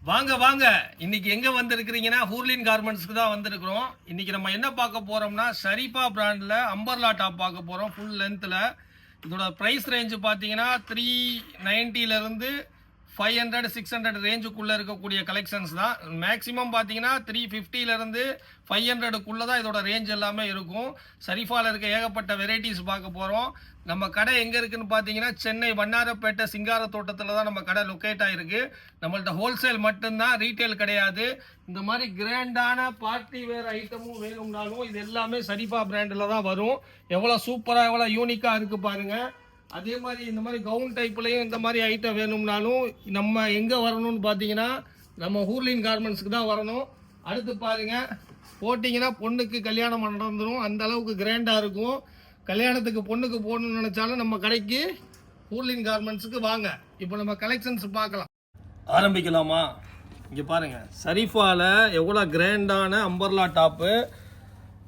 வாங்க வாங்க இன்னைக்கு எங்க வந்திருக்கிறீங்கன்னா ஹூர்லின் கார்மெண்ட்ஸ்க்கு தான் வந்திருக்கிறோம். இன்னைக்கு நம்ம என்ன பார்க்க போறோம்னா ஷரீஃபா பிராண்ட்ல அம்பர்லா டாப் பார்க்க போறோம். ஃபுல் லென்த்ல இதோட பிரைஸ் ரேஞ்ச் பார்த்தீங்கன்னா 390ல இருந்து 500 600 ரேஞ்சுக்குள்ள இருக்கக்கூடிய கலெக்ஷன்ஸ் தான். மேக்ஸிமம் பார்த்தீங்கன்னா 350ல இருந்து 500க்குள்ள தான் இதோட ரேஞ்ச் எல்லாமே இருக்கும். ஷரீஃபால இருக்க ஏகப்பட்ட வெரைட்டிஸ் பார்க்க போறோம். நம்ம கடை எங்க இருக்குன்னு பார்த்தீங்கன்னா சென்னை வண்ணாரப்பேட்டை சிங்கார தோட்டத்தில் தான் நம்ம கடை லொக்கேட் ஆயிருக்கு. நம்மள்ட்ட ஹோல்சேல் மட்டும்தான், ரீட்டைல் கிடையாது. இந்த மாதிரி கிராண்டான பார்ட்டி வேர் ஐட்டமும் வேணும்னாலும் இது எல்லாமே ஷரீஃபா பிராண்டில் தான் வரும். எவ்வளோ சூப்பராக எவ்வளோ யூனிக்காக இருக்குது பாருங்க. அதே மாதிரி இந்த மாதிரி கவுன் டைப்லையும் இந்த மாதிரி ஐட்டம் வேணும்னாலும் நம்ம எங்கே வரணும்னு பார்த்தீங்கன்னா நம்ம ஹூர்லின் கார்மெண்ட்ஸ்க்கு தான் வரணும். அடுத்து பாருங்க, போட்டிங்கன்னா பொண்ணுக்கு கல்யாணம் நடந்துடும், அந்த அளவுக்கு கிராண்டாக இருக்கும். கல்யாணத்துக்கு பொண்ணுக்கு போகணும்னு நினச்சாலும் நம்ம கடைக்கு ஹூர்லின் கார்மெண்ட்ஸுக்கு வாங்க. இப்போ நம்ம கலெக்ஷன்ஸ் பார்க்கலாம். ஆரம்பிக்கலாமா? இங்கே பாருங்கள், ஷரீஃபாவில் எவ்வளோ கிராண்டான அம்பர்லா டாப்பு.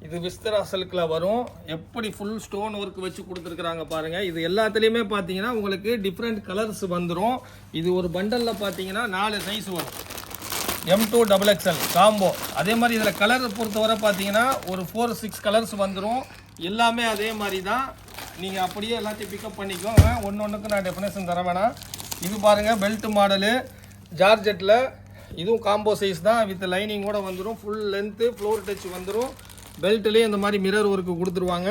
இது விஸ்தரா சில்கில் வரும். எப்படி ஃபுல் ஸ்டோன் ஒர்க் வச்சு கொடுத்துருக்குறாங்க பாருங்கள். இது எல்லாத்துலேயுமே பார்த்தீங்கன்னா உங்களுக்கு டிஃப்ரெண்ட் கலர்ஸ் வந்துடும். இது ஒரு பண்டலில் பார்த்தீங்கன்னா 4 சைஸ் வரும். M2 XXL combo. அதே மாதிரி இதில் கலர் பொறுத்தவரை பார்த்தீங்கன்னா ஒரு 4-6 கலர்ஸ் வந்துடும். எல்லாமே அதே மாதிரி தான். நீங்கள் அப்படியே எல்லாத்தையும் பிக்கப் பண்ணிக்கோங்க. ஒன்றுக்கு நான் டெஃபினேஷன் தர வேணாம். இது பாருங்கள், பெல்ட் மாடலு ஜார்ஜெட்டில். இதுவும் காம்போ சைஸ் தான், வித் லைனிங்கோட வந்துடும். ஃபுல் லென்த்து ஃப்ளோர் டச் வந்துடும். பெல்ட்லேயே இந்த மாதிரி மிரர் ஒர்க்கு கொடுத்துருவாங்க.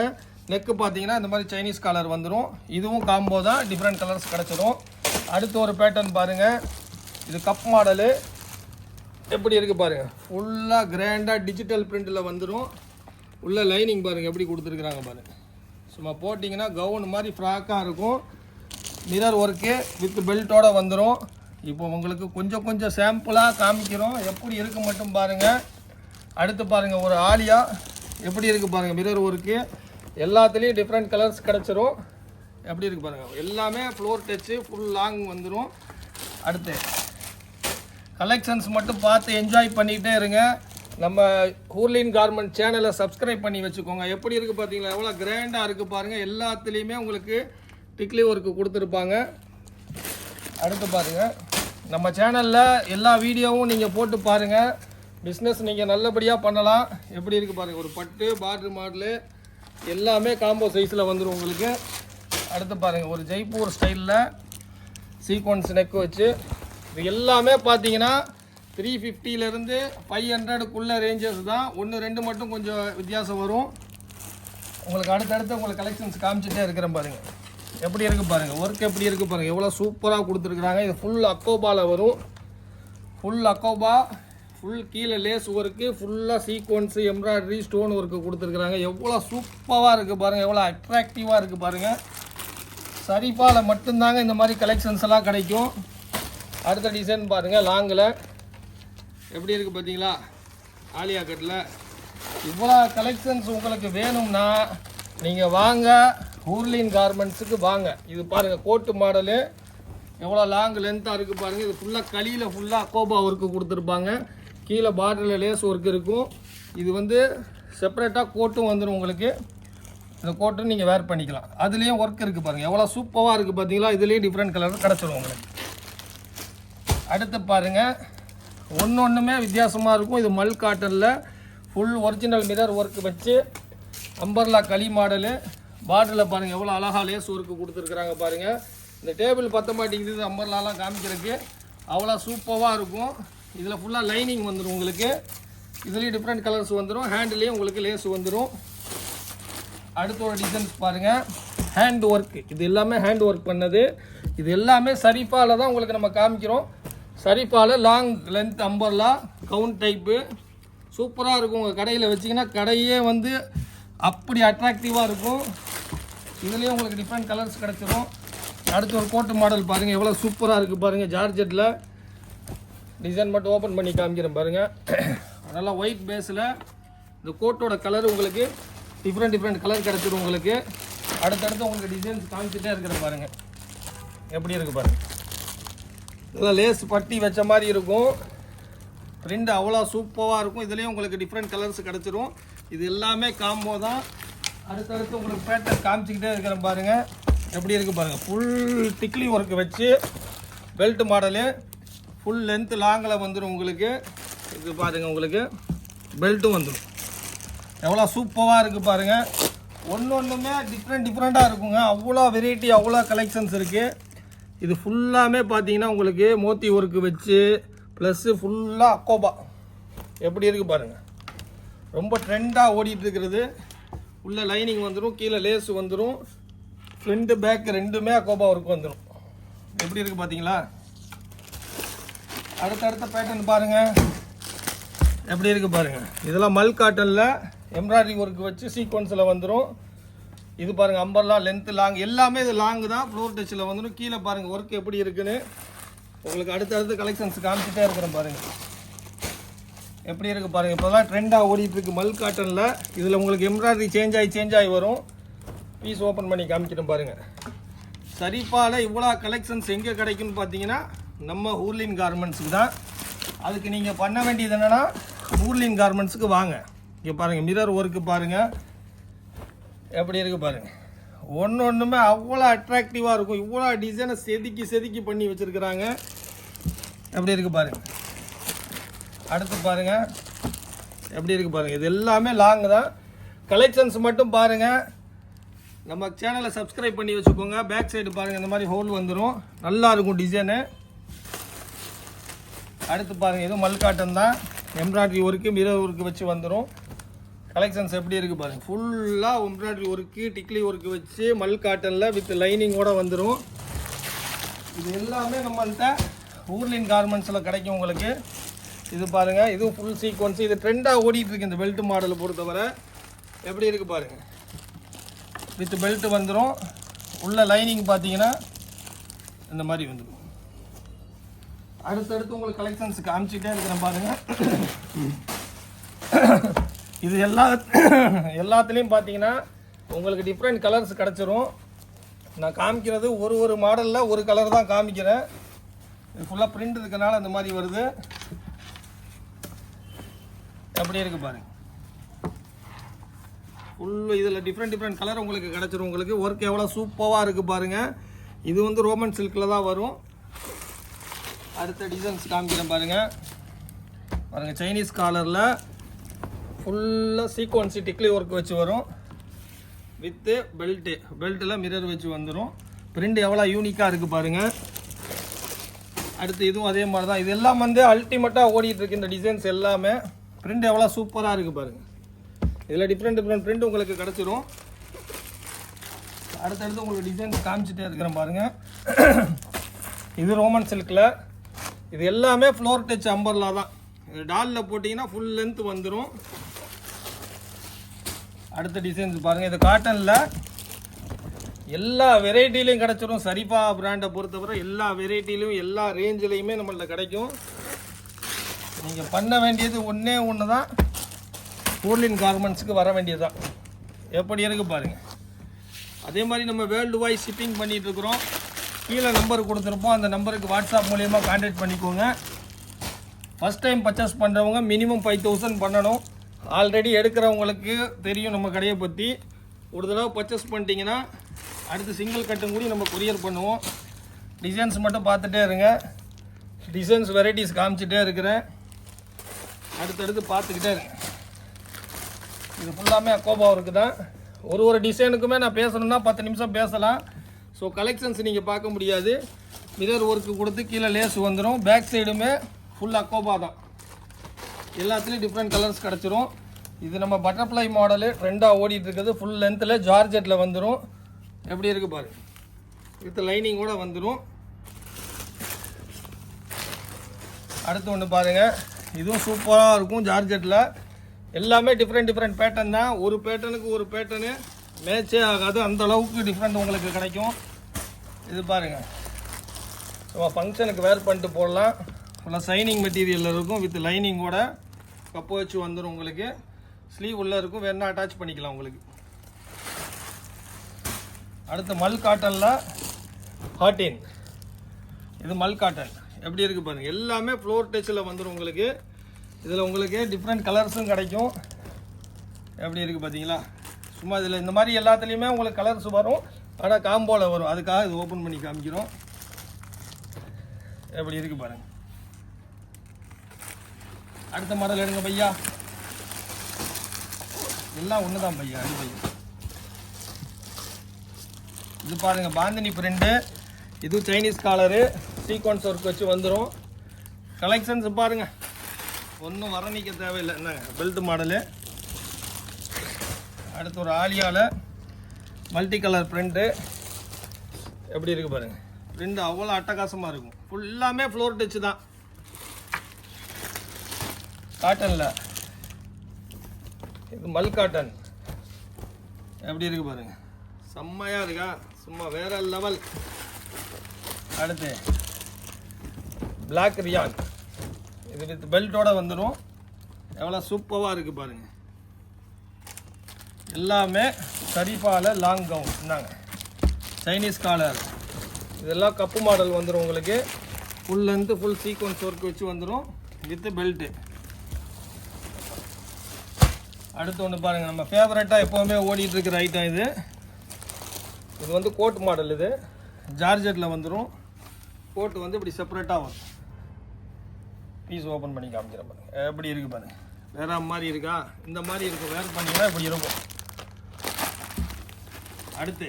நெக்கு பார்த்தீங்கன்னா இந்த மாதிரி சைனீஸ் காலர் வந்துடும். இதுவும் காம்போ தான், டிஃப்ரெண்ட் கலர்ஸ் கிடச்சிடும். அடுத்து ஒரு பேட்டர்ன் பாருங்கள், இது கப் மாடலு. எப்படி இருக்குது பாருங்கள், ஃபுல்லாக கிராண்டாக டிஜிட்டல் பிரிண்டில் வந்துடும். உள்ள லைனிங் பாருங்கள் எப்படி கொடுத்துருக்குறாங்க பாருங்கள். சும்மா போட்டிங்கன்னா கவுன் மாதிரி ஃப்ராக்காக இருக்கும். மிரர் ஒர்க்கு வித் பெல்ட்டோடு வந்துடும். இப்போ உங்களுக்கு கொஞ்சம் சாம்பிளாக காமிக்கிறோம், எப்படி இருக்குது மட்டும் பாருங்கள். அடுத்து பாருங்கள், ஒரு ஆலியா எப்படி இருக்குது பாருங்கள். மிரர் ஒர்க்கு எல்லாத்துலேயும் டிஃப்ரெண்ட் கலர்ஸ் கிடச்சிரும். எப்படி இருக்குது பாருங்கள், எல்லாமே ஃப்ளோர் டச்சு ஃபுல் லாங் வந்துடும். அடுத்து கலெக்ஷன்ஸ் மட்டும் பார்த்து என்ஜாய் பண்ணிக்கிட்டே இருங்க. நம்ம ஹூர்லின் கார்மெண்ட் சேனலை சப்ஸ்கிரைப் பண்ணி வச்சுக்கோங்க. எப்படி இருக்குது பார்த்தீங்களா, எவ்வளோ கிராண்டாக இருக்குது பாருங்கள். எல்லாத்துலேயுமே உங்களுக்கு டிக்லி ஒர்க்கு கொடுத்துருப்பாங்க. அடுத்து பாருங்கள், நம்ம சேனலில் எல்லா வீடியோவும் நீங்கள் போட்டு பாருங்கள். பிஸ்னஸ் நீங்கள் நல்லபடியாக பண்ணலாம். எப்படி இருக்குது பாருங்கள், ஒரு பட்டு பார்டர் மாடலு எல்லாமே காம்போ சைஸில் வந்துடும் உங்களுக்கு. அடுத்து பாருங்கள், ஒரு ஜெய்ப்பூர் ஸ்டைலில் சீக்வன்ஸ் நெக் வச்சு. இது எல்லாமே பார்த்தீங்கன்னா 350லேருந்து 500க்குள்ள ரேஞ்சஸ் தான். 1-2 மட்டும் கொஞ்சம் வித்தியாசம் வரும். உங்களுக்கு அடுத்தடுத்து உங்களுக்கு கலெக்ஷன்ஸ் காமிச்சிட்டே இருக்கிறேன் பாருங்கள். எப்படி இருக்குது பாருங்கள், ஒர்க் எப்படி இருக்குது பாருங்கள், எவ்வளோ சூப்பராக கொடுத்துருக்குறாங்க. இது ஃபுல் அக்கோபாவில் வரும். ஃபுல் அக்கோபா, ஃபுல் கீழே லேஸ் ஒர்க்கு, ஃபுல்லாக சீக்வன்ஸு எம்ப்ராய்டரி ஸ்டோன் ஒர்க்கு கொடுத்துருக்குறாங்க. எவ்வளோ சூப்பராக இருக்குது பாருங்கள், எவ்வளோ அட்ராக்டிவாக இருக்குது பாருங்கள். ஷரீஃபாவில் மட்டும்தாங்க இந்த மாதிரி கலெக்ஷன்ஸ் எல்லாம் கிடைக்கும். அடுத்த டிசைன் பாருங்கள், லாங்கில் எப்படி இருக்குது பார்த்தீங்களா, ஆலியா கட்டில். இவ்வளோ கலெக்ஷன்ஸ் உங்களுக்கு வேணும்னா நீங்கள் வாங்க, ஹூர்லின் கார்மெண்ட்ஸுக்கு வாங்க. இது பாருங்கள், கோட்டு மாடலு எவ்வளோ லாங் லென்த்தாக இருக்குது பாருங்கள். இது ஃபுல்லாக களியில் ஃபுல்லாக அக்கோபா ஒர்க்கு கொடுத்துருப்பாங்க. கீழே பார்டரில் லேஸ் ஒர்க் இருக்கும். இது வந்து செப்பரேட்டாக கோட்டும் வந்துடும் உங்களுக்கு. இந்த கோட்டும் நீங்கள் வேர் பண்ணிக்கலாம். அதுலேயும் ஒர்க் இருக்குது பாருங்கள், எவ்வளோ சூப்பராக இருக்குது பார்த்தீங்களா. இதுலேயும் டிஃப்ரெண்ட் கலர் கிடச்சிடும் உங்களுக்கு. அடுத்து பாருங்கள், ஒன்றுமே வித்தியாசமாக இருக்கும். இது மல் காட்டனில் ஃபுல் ஒரிஜினல் மிரர் ஒர்க் வச்சு அம்பர்லா களி மாடலு. பார்டரில் பாருங்கள் எவ்வளோ அழகாக லேஸ் ஒர்க்கு கொடுத்துருக்குறாங்க பாருங்கள். இந்த டேபிள் பற்ற மாட்டேங்குது அம்பர்லாலாம் காமிக்கிறதுக்கு, அவ்வளோ சூப்பராக இருக்கும். இதில் ஃபுல்லாக லைனிங் வந்துடும் உங்களுக்கு. இதுலேயும் டிஃப்ரெண்ட் கலர்ஸ் வந்துடும். ஹேண்ட்லேயும் உங்களுக்கு லேஸ் வந்துடும். அடுத்த ஒரு டிசைன்ஸ் பாருங்கள், ஹேண்ட் ஒர்க். இது எல்லாமே ஹேண்ட் ஒர்க் பண்ணது. இது எல்லாமே ஷரீஃபாவில் தான் உங்களுக்கு நம்ம காமிக்கிறோம். ஷரீஃபாவில் long length umbrella gown type சூப்பராக இருக்கும். உங்கள் கடையில் வச்சிங்கன்னா கடையே வந்து அப்படி அட்ராக்டிவாக இருக்கும். இதுலேயும் உங்களுக்கு டிஃப்ரெண்ட் கலர்ஸ் கிடச்சிரும். அடுத்து ஒரு கோட்டு மாடல் பாருங்கள், எவ்வளோ சூப்பராக இருக்குது பாருங்கள். ஜார்ஜெட்டில் டிசைன் மட்டும் ஓப்பன் பண்ணி காமிக்கிறேன் பாருங்கள். நல்லா ஒயிட் பேஸில் இந்த கோட்டோட கலர் உங்களுக்கு டிஃப்ரெண்ட் கலர் கிடச்சிரும் உங்களுக்கு. அடுத்தடுத்து உங்களுக்கு டிசைன்ஸ் காமிச்சிட்டே இருக்கிற பாருங்கள். எப்படி இருக்குது பாருங்கள், இதெல்லாம் லேஸ் பட்டி வச்ச மாதிரி இருக்கும். பிரிண்ட் அவ்வளோ சூப்பராக இருக்கும். இதுலேயும் உங்களுக்கு டிஃப்ரெண்ட் கலர்ஸ் கிடச்சிரும். இது எல்லாமே காம்போ தான். அடுத்தடுத்து உங்களுக்கு பேட்டர்ன் காமிச்சிக்கிட்டே இருக்கிறேன் பாருங்கள். எப்படி இருக்குது பாருங்கள், ஃபுல் டிக்லி ஒர்க்கு வச்சு பெல்ட் மாடலு ஃபுல் லென்த் லாங்கில் வந்துடும் உங்களுக்கு. இது பாருங்கள், உங்களுக்கு பெல்ட்டும் வந்துடும். எவ்வளோ சூப்பராக இருக்குது பாருங்கள். ஒன்றுமே டிஃப்ரெண்ட்டாக இருக்குங்க. அவ்வளோ வெரைட்டி, அவ்வளோ கலெக்ஷன்ஸ் இருக்குது. இது ஃபுல்லாமே பார்த்தீங்கன்னா உங்களுக்கு மோத்தி ஒர்க்கு வச்சு ப்ளஸ்ஸு ஃபுல்லாக அக்கோபா எப்படி இருக்குது பாருங்கள். ரொம்ப ட்ரெண்டாக ஓடிட்டு இருக்கிறது. உள்ள லைனிங் வந்துடும், கீழே லேஸ் வந்துடும், ஃப்ரண்ட்டு பேக் ரெண்டுமே அக்கோபா ஒர்க் வந்துடும். எப்படி இருக்குது பார்த்தீங்களா? அடுத்த பேட்டர்ன் பாருங்கள், எப்படி இருக்குது பாருங்கள். இதெல்லாம் மல் காட்டனில் எம்ப்ராய்டரி ஒர்க் வச்சு சீக்வன்ஸில் வந்துடும். இது பாருங்கள், அம்பர்லா லென்த்து லாங் எல்லாமே இது லாங்கு தான். ஃப்ளோர் டச்சில் வந்துடும். கீழே பாருங்கள் ஒர்க் எப்படி இருக்குன்னு உங்களுக்கு அடுத்தடுத்து கலெக்ஷன்ஸ் காமிச்சிட்டே இருக்கிறேன் பாருங்கள். எப்படி இருக்குது பாருங்கள். இப்போதான் ட்ரெண்டாக ஓடிட்டுருக்கு மல் காட்டனில். இதில் உங்களுக்கு எம்ப்ராய்டரி சேஞ்ச் ஆகி வரும். பீஸ் ஓப்பன் பண்ணி காமிக்கிறேன் பாருங்கள். சரிப்பால் இவ்வளோ கலெக்ஷன்ஸ் எங்கே கிடைக்குன்னு பார்த்தீங்கன்னா நம்ம ஹூர்லின் கார்மெண்ட்ஸுக்கு தான். அதுக்கு நீங்கள் பண்ண வேண்டியது என்னென்னா ஹூர்லின் கார்மெண்ட்ஸுக்கு வாங்க. இங்கே பாருங்கள், மிரர் ஒர்க்கு பாருங்கள் எப்படி இருக்குது பாருங்கள். ஒன்றுமே அவ்வளோ அட்ராக்டிவாக இருக்கும். இவ்வளோ டிசைனை செதுக்கி பண்ணி வச்சுருக்குறாங்க. எப்படி இருக்குது பாருங்கள். அடுத்து பாருங்கள், எப்படி இருக்குது பாருங்கள். இது எல்லாமே லாங் தான். கலெக்ஷன்ஸ் மட்டும் பாருங்கள். நம்ம சேனலை சப்ஸ்கிரைப் பண்ணி வச்சுக்கோங்க. பேக் சைடு பாருங்கள், இந்த மாதிரி ஹோல் வந்துடும். நல்லாயிருக்கும் டிசைனு. அடுத்து பாருங்கள், இதுவும் மல் காட்டன் தான். எம்ப்ராய்டரி ஒர்க்கு மிரர் ஒர்க்கு வச்சு வந்துடும். கலெக்ஷன்ஸ் எப்படி இருக்குது பாருங்கள். ஃபுல்லாக எம்ப்ராய்டரி ஒர்க்கு டிக்லி ஒர்க்கு வச்சு மல் காட்டனில் வித் லைனிங்கோடு வந்துடும். இது எல்லாமே நம்மள்கிட்ட ஹூர்லின் கார்மெண்ட்ஸில் கிடைக்கும் உங்களுக்கு. இது பாருங்கள், இதுவும் ஃபுல் சீக்வன்ஸ். இது ட்ரெண்டாக ஓடிட்டுருக்கு இந்த பெல்ட் மாடலை பொறுத்தவரை. எப்படி இருக்குது பாருங்கள். வித் பெல்ட் வந்துடும். உள்ள லைனிங் பார்த்தீங்கன்னா இந்த மாதிரி வந்துடும். அடுத்தடுத்து உங்களுக்கு கலெக்ஷன்ஸ் காமிச்சிட்டே இருக்கிறேன் பாருங்கள். இது எல்லாத்துலேயும் பார்த்தீங்கன்னா உங்களுக்கு டிஃப்ரெண்ட் கலர்ஸ் கிடச்சிரும். நான் காமிக்கிறது ஒரு மாடலில் ஒரு கலர் தான் காமிக்கிறேன். இது ஃபுல்லாக பிரிண்ட் இருக்கனால அந்த மாதிரி வருது. அப்படியே இருக்குது பாருங்கள். ஃபுல்லு இதில் டிஃப்ரெண்ட் கலர் உங்களுக்கு கிடச்சிரும். உங்களுக்கு ஒர்க் எவ்வளோ சூப்பராக இருக்குது பாருங்கள். இது வந்து ரோமன் சில்கில் தான் வரும். அடுத்த டிசைன்ஸ் காமிக்கிறேன் பாருங்கள். சைனீஸ் காலரில் ஃபுல்லாக சீக்வன்ஸு டிக்லி ஒர்க் வச்சு வரும். வித்து பெல்ட்டில் மிரர் வச்சு வந்துடும். பிரிண்ட் எவ்வளோ யூனிக்காக இருக்குது பாருங்கள். அடுத்து இதுவும் அதே மாதிரி தான். இது எல்லாம் வந்து அல்டிமேட்டாக ஓடிட்டுருக்கு இந்த டிசைன்ஸ் எல்லாமே. பிரிண்ட் எவ்வளோ சூப்பராக இருக்குது பாருங்கள். இதில் டிஃப்ரெண்ட் பிரிண்ட் உங்களுக்கு கிடச்சிரும். அடுத்தடுத்து உங்களுக்கு டிசைன்ஸ் காமிச்சிட்டே இருக்கிறேன் பாருங்கள். இது ரோமன் சில்கில். இது எல்லாமே ஃப்ளோர் டச் அம்பர்லா தான். இது டாலில் போட்டிங்கன்னா ஃபுல் லென்த் வந்துடும். அடுத்த டிசைன்ஸ் பாருங்கள். இது காட்டனில் எல்லா வெரைட்டிலையும் கிடச்சிரும். சரிஃபா பிராண்டை பொறுத்தவரை எல்லா வெரைட்டிலையும் எல்லா ரேஞ்சிலையுமே நம்மள்ட்ட கிடைக்கும். நீங்கள் பண்ண வேண்டியது ஒன்று தான், ஹூர்லின் கார்மெண்ட்ஸுக்கு வர வேண்டியது தான். எப்படி இருக்குது பாருங்கள். அதே மாதிரி நம்ம வேர்ல்டு வைஸ் ஷிப்பிங் பண்ணிகிட்ருக்குறோம். கீழே நம்பர் கொடுத்துருப்போம். அந்த நம்பருக்கு வாட்ஸ்அப் மூலயமா கான்டாக்ட் பண்ணிக்கோங்க. ஃபஸ்ட் டைம் பர்ச்சேஸ் பண்ணுறவங்க மினிமம் 5000 பண்ணணும். ஆல்ரெடி எடுக்கிறவங்களுக்கு தெரியும் நம்ம கடையை பற்றி. ஒரு தடவை பர்ச்சேஸ் பண்ணிட்டீங்கன்னா அடுத்து சிங்கிள் கட்டும் கூடி நம்ம கொரியர் பண்ணுவோம். டிசைன்ஸ் மட்டும் பார்த்துட்டே இருங்க. டிசைன்ஸ் வெரைட்டிஸ் காமிச்சிட்டே இருக்கிறேன். அடுத்தடுத்து பார்த்துக்கிட்டே இருங்க. இது ஃபுல்லாமே அக்கோபா ஒர்க்கு தான். ஒரு டிசைனுக்குமே நான் பேசணுன்னா 10 நிமிஷம் பேசலாம். ஸோ கலெக்ஷன்ஸ் நீங்கள் பார்க்க முடியாது. மிரர் ஒர்க்கு கொடுத்து கீழே லேஸ் வந்துடும். பேக் சைடுமே ஃபுல் அக்கோபா தான். எல்லாத்துலேயும் டிஃப்ரெண்ட் கலர்ஸ் கிடச்சிரும். இது நம்ம பட்டர்ஃப்ளை மாடலு ட்ரெண்டாக ஓடிட்டுருக்குது. ஃபுல் லென்த்தில் ஜார்ஜெட்டில் வந்துடும். எப்படி இருக்குது பாருங்கள். வித் லைனிங்கோடு வந்துடும். அடுத்து ஒன்று பாருங்கள். இதுவும் சூப்பராக இருக்கும் ஜார்ஜெட்டில். எல்லாமே டிஃப்ரெண்ட் பேட்டர்ன் தான். ஒரு பேட்டர்னுக்கு ஒரு பேட்டர்னு மேட்சே ஆகாது. அந்த அளவுக்கு டிஃப்ரெண்ட் உங்களுக்கு கிடைக்கும். இது பாருங்கள், ஸோ ஃபங்க்ஷனுக்கு வேர் பண்ணிட்டு போடலாம். ஃபுல்லாக சைனிங் மெட்டீரியல் இருக்கும். வித் லைனிங்கோட கப்பு வச்சு வந்துடும். உங்களுக்கு ஸ்லீவ் உள்ளே இருக்கும். வேணா அட்டாச் பண்ணிக்கலாம் உங்களுக்கு. அடுத்து மல் காட்டனில் ஹாட்டின். இது மல் காட்டன். எப்படி இருக்குது பாருங்கள். எல்லாமே ஃப்ளோர் டச்சில் வந்துடும் உங்களுக்கு. இதில் உங்களுக்கு டிஃப்ரெண்ட் கலர்ஸும் கிடைக்கும். எப்படி இருக்குது பார்த்தீங்களா. சும்மா இதில் இந்த மாதிரி எல்லாத்துலேயுமே உங்களுக்கு கலர்ஸ் வரும். ஆனால் காம்போவில் வரும். அதுக்காக இது ஓப்பன் பண்ணி காமிக்கிறோம். எப்படி இருக்குது பாருங்கள். அடுத்த மாடல் எடுங்க பையா. எல்லாம் ஒன்று தான் பையா. அடி பையா. இது பாருங்க பாந்தினி பிரிண்ட். இது சைனீஸ் காலரு சீக்வன்ஸ் ஒர்க் வச்சு வந்துடும். கலெக்ஷன்ஸ் பாருங்க, ஒன்றும் வரணிக்க தேவையில்லை. என்னங்க பெல்ட் மாடலு. அடுத்து ஒரு ஆலியாவில் மல்டி கலர் பிரிண்ட்டு எப்படி இருக்குது பாருங்க. பிரிண்ட் அவ்வளோ அட்டகாசமாக இருக்கும். ஃபுல்லாமே ஃப்ளோர் டச்சு தான். காட்டனில் இது மல் காட்டன் எப்படி இருக்குது பாருங்க. செம்மையாக இருக்கா, சும்மா வேற லெவல். அடுத்து பிளாக் ரியான், இது வித் பெல்ட்டோட வந்துடும். எவ்வளோ சூப்பராக இருக்குது பாருங்க. எல்லாமே ஷரீஃபாவில் லாங் கவுன். என்னங்க சைனீஸ் காலர். இதெல்லாம் கப்பு மாடல் வந்துடும் உங்களுக்கு. Full length full sequence work வச்சு வந்துடும் வித் பெல்ட்டு. அடுத்து ஒன்று பாருங்கள், நம்ம ஃபேவரட்டாக எப்போவுமே ஓடிட்டு இருக்கிற ஐட்டம் இது. இது வந்து கோட் மாடல். இது ஜார்ஜெட்டில் வந்துடும். கோட் வந்து இப்படி செப்பரேட்டாக வரும். பீஸ் ஓப்பன் பண்ணி காமிக்கிறேன் பாருங்க. எப்படி இருக்குது பாருங்க. வேற மாதிரி இருக்கா, இந்த மாதிரி இருக்கும். வேர் பண்ணிங்கன்னா இப்படி இருக்கும். அடுத்து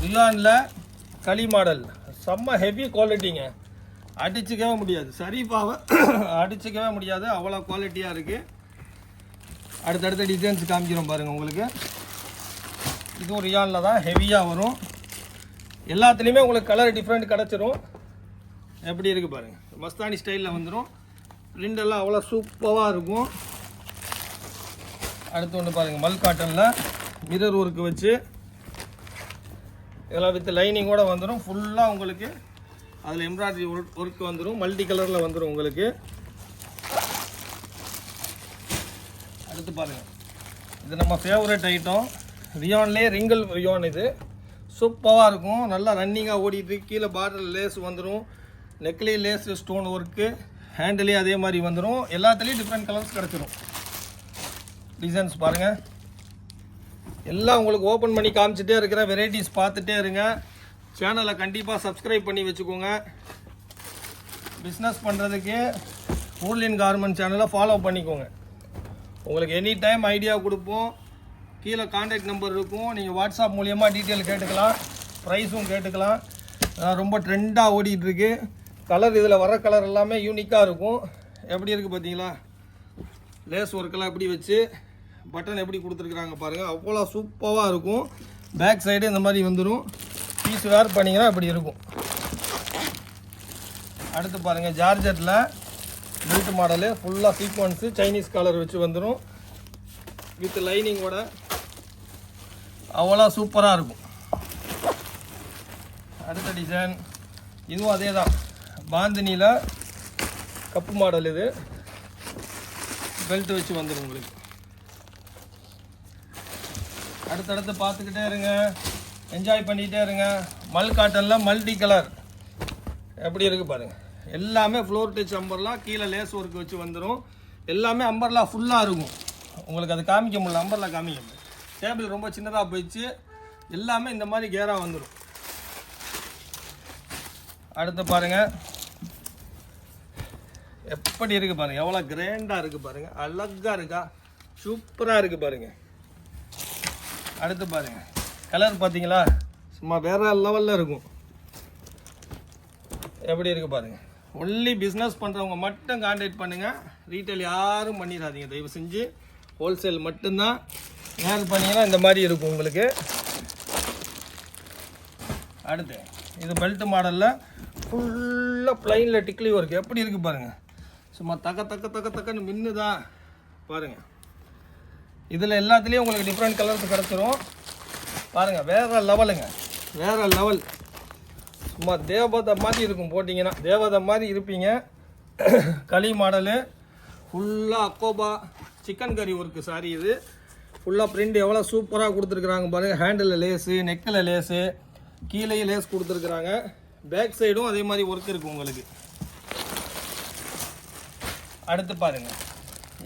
ரியானில் களி மாடல். செம்ம ஹெவி குவாலிட்டிங்க, அடிச்சுக்கவே முடியாது. ஷரீஃபாவை அடிச்சுக்கவே முடியாது, அவ்வளோ குவாலிட்டியாக இருக்குது. அடுத்தடுத்த டிசைன்ஸ் காமிக்கிறோம் பாருங்கள் உங்களுக்கு. இதுவும் ரியானில் தான் ஹெவியாக வரும். எல்லாத்துலேயுமே உங்களுக்கு கலர் டிஃப்ரெண்ட் கிடச்சிரும். எப்படி இருக்குது பாருங்கள். மஸ்தானி ஸ்டைலில் வந்துடும். பிரிண்ட் எல்லாம் அவ்வளோ சூப்பராக இருக்கும். அடுத்து ஒன்று பாருங்கள், மல் காட்டனில் மிரர் ஒர்க்கு வச்சு இதெல்லாம் வித் லைனிங்கோடு வந்துடும். ஃபுல்லாக உங்களுக்கு அதில் எம்ப்ராய்டரி ஒர்க் வந்துடும். மல்டி கலரில் வந்துடும் உங்களுக்கு. அடுத்து பாருங்கள், இது நம்ம ஃபேவரட் ஐட்டம். ரியான்லேயே ரிங்கிள் ரியான். இது சூப்பராக இருக்கும். நல்லா ரன்னிங்காக ஓடிட்டு. கீழே பார்டர் லேஸ் வந்துடும். நெக்லேயே லேஸ் ஸ்டோன் ஒர்க்கு. ஹேண்டிலே அதே மாதிரி வந்துடும். எல்லாத்துலேயும் டிஃப்ரெண்ட் கலர்ஸ் கிடச்சிரும். டிசைன்ஸ் பாருங்கள். எல்லாம் உங்களுக்கு ஓப்பன் பண்ணி காமிச்சிட்டே இருக்கிற வெரைட்டிஸ் பார்த்துட்டே இருங்க. சேனலை கண்டிப்பாக சப்ஸ்கிரைப் பண்ணி வச்சுக்கோங்க. பிஸ்னஸ் பண்ணுறதுக்கு ஊர்லின் கார்மெண்ட் சேனலை ஃபாலோ பண்ணிக்கோங்க. உங்களுக்கு எனி டைம் ஐடியா கொடுப்போம். கீழே கான்டாக்ட் நம்பர் இருக்கும். நீங்கள் வாட்ஸ்அப் மூலியமாக டீட்டெயில் கேட்டுக்கலாம். ப்ரைஸும் கேட்டுக்கலாம். ரொம்ப ட்ரெண்டாக ஓடிட்டுருக்கு. கலர் இதில் வர கலர் எல்லாமே யூனிக்காக இருக்கும். எப்படி இருக்குது பார்த்தீங்களா. லேஸ் ஒர்க்கெல்லாம் எப்படி வச்சு பட்டன் எப்படி கொடுத்துருக்குறாங்க பாருங்கள். அவ்வளோ சூப்பராக இருக்கும். பேக் சைடு இந்த மாதிரி வந்துடும். பீஸ் வேர் பண்ணிங்கன்னா இப்படி இருக்கும். அடுத்து பாருங்கள், ஜார்ஜெட்டில் பெல்ட் மாடலு. ஃபுல்லாக சீக்வன்ஸு சைனீஸ் காலர் வச்சு வந்துடும் வித் லைனிங்கோட. அவ்வளோ சூப்பராக இருக்கும். அடுத்த டிசைன் இதுவும் அதே தான். பாந்தினியில் கப்பு மாடல். இது பெல்ட் வச்சு வந்துடும் உங்களுக்கு. அடுத்தடுத்து பார்த்துக்கிட்டே இருங்க, என்ஜாய் பண்ணிகிட்டே இருங்க. மல் காட்டனில் மல்டி கலர் எப்படி இருக்குது பாருங்கள். எல்லாமே ஃப்ளோர் டச் அம்பர்லா. கீழே லேஸ் ஒர்க் வச்சு வந்துடும். எல்லாமே அம்பர்லா ஃபுல்லாக இருக்கும். உங்களுக்கு அது காமிக்க முடியல, அம்பர்லா காமிக்க முடியல. டேபிள் ரொம்ப சின்னதாக போயிடுச்சு. எல்லாமே இந்த மாதிரி கேராக வந்துடும். அடுத்து பாருங்கள், எப்படி இருக்குது பாருங்கள். எவ்வளோ கிராண்டாக இருக்குது பாருங்கள். அழகாக இருக்கா, சூப்பராக இருக்குது பாருங்கள். அடுத்து பாருங்கள், கலர் பார்த்தீங்களா, சும்மா வேறு லெவலில் இருக்கும். எப்படி இருக்குது பாருங்கள். ஒன்லி பிஸ்னஸ் பண்ணுறவங்க மட்டும் கான்டாக்ட் பண்ணுங்கள். ரீட்டைல் யாரும் பண்ணிடாதீங்க தயவு செஞ்சு. ஹோல்சேல் மட்டும்தான். வேர் பண்ணிங்கன்னா இந்த மாதிரி இருக்கும் உங்களுக்கு. அடுத்து இது பெல்ட் மாடலில் ஃபுல்லாக ப்ளைனில் டிக்லி ஒர்க் எப்படி இருக்குது பாருங்கள். சும்மா தக்கன்னு மின்னுதான் பாருங்கள். இதில் எல்லாத்துலேயும் உங்களுக்கு டிஃப்ரெண்ட் கலர்ஸ் கிடச்சிரும் பாருங்கள். வேறு லெவலுங்க, வேறு லெவல். சும்மா தேவதை மாதிரி இருக்கும். போட்டிங்கன்னா தேவதை மாதிரி இருப்பீங்க. களி மாடலு ஃபுல்லாக அக்கோபா சிக்கன் கறி ஒர்க்கு சாரி. இது ஃபுல்லாக பிரிண்ட் எவ்வளோ சூப்பராக கொடுத்துருக்குறாங்க பாருங்கள். ஹேண்டில் லேஸு, நெக்கில் லேஸு, கீழே லேஸ் கொடுத்துருக்குறாங்க. பேக் சைடும் அதே மாதிரி ஒர்க் இருக்குது உங்களுக்கு. அடுத்து பாருங்கள்,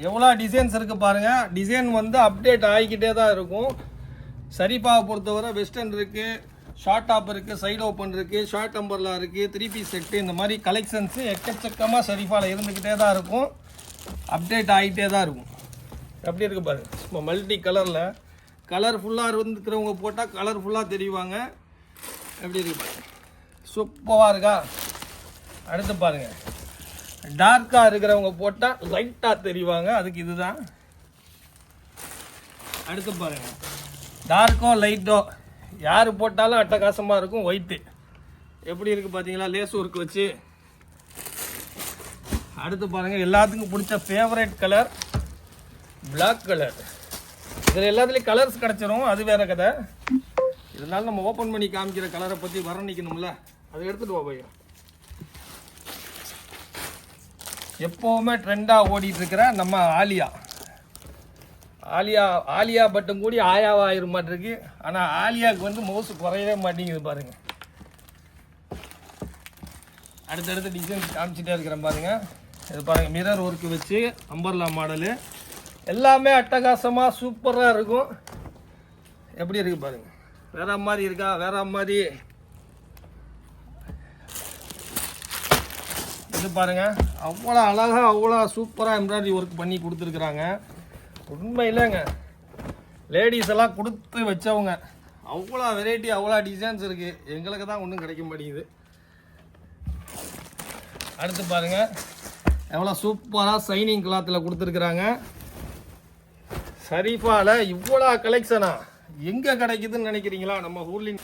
எவ்வளோ டிசைன்ஸ் இருக்குது பாருங்கள். டிசைன் வந்து அப்டேட் ஆகிக்கிட்டே தான் இருக்கும். ஷரீஃபாவை பொறுத்தவரை வெஸ்டர்ன் இருக்குது, ஷார்ட் டாப் இருக்குது, சைடு ஓப்பன் இருக்குது, ஷார்ட் அம்பர்லாம் இருக்குது, 3 பீஸ் செட்டு. இந்த மாதிரி கலெக்ஷன்ஸு எக்கச்சக்கமாக ஷரீஃபாவில் இருந்துக்கிட்டே தான் இருக்கும். அப்டேட் ஆகிட்டே தான் இருக்கும். எப்படி இருக்குது பாருங்க, சும்மா மல்டி கலரில் கலர்ஃபுல்லாக இருந்துக்கிறவங்க போட்டால் கலர்ஃபுல்லாக தெரிவாங்க. எப்படி இருக்கு பாருங்க, சூப்பராக இருக்கா. அடுத்து பாருங்கள், டார்க்காக இருக்கிறவங்க போட்டால் லைட்டாக தெரிவாங்க, அதுக்கு இதுதான். அடுத்து பாருங்கள், டார்க்கோ லைட்டோ யார் போட்டாலும் அட்டகாசமாக இருக்கும். ஒயிட்டு எப்படி இருக்குது பார்த்தீங்களா, லேஸ் ஒர்க் வச்சு. அடுத்து பாருங்கள், எல்லாத்துக்கும் பிடிச்ச ஃபேவரட் கலர் பிளாக் கலர். இதில் எல்லாத்துலேயும் கலர்ஸ் கிடச்சிரும், அது வேறு கதை. இதனால நம்ம ஓப்பன் பண்ணி காமிக்கிற கலரை பற்றி வர்ணிக்கணும்ல, அதை எடுத்துகிட்டு வா பையன். எப்போவுமே ட்ரெண்டாக ஓடிட்டுருக்கிற நம்ம ஆலியா பட்டும் கூடி ஆயாவா ஆயிர மாட்டிருக்கு. ஆனால் ஆலியாவுக்கு வந்து மவுசு குறையவே மாட்டேங்குது பாருங்கள். அடுத்தடுத்து டிசைன்ஸ் காமிச்சிட்டே இருக்கிறேன் பாருங்கள். இது பாருங்கள், மிரர் ஒர்க்கு வச்சு அம்பர்லா மாடலு, எல்லாமே அட்டகாசமாக சூப்பராக இருக்கும். எப்படி இருக்குது பாருங்கள், வேற மாதிரி இருக்கா, வேற மாதிரி. இது பாருங்கள், அவ்வளோ அழகாக அவ்வளோ சூப்பராக எம்ப்ராய்டரி ஒர்க் பண்ணி கொடுத்துருக்குறாங்க. உண்மையிலேங்க லேடிஸ் எல்லாம் கொடுத்து வச்சவங்க. அவ்வளோ வெரைட்டி, அவ்வளோ டிசைன்ஸ் இருக்குது. எங்களுக்கு தான் ஒன்றும் கிடைக்க மாட்டேங்குது. அடுத்து பாருங்கள், எவ்வளோ சூப்பராக சைனிங் கிளாத்தில் கொடுத்துருக்குறாங்க. ஷரீஃபாவில் இவ்வளோ கலெக்ஷனா எங்கே கிடைக்குதுன்னு நினைக்கிறீங்களா? நம்ம ஊர்லேயும்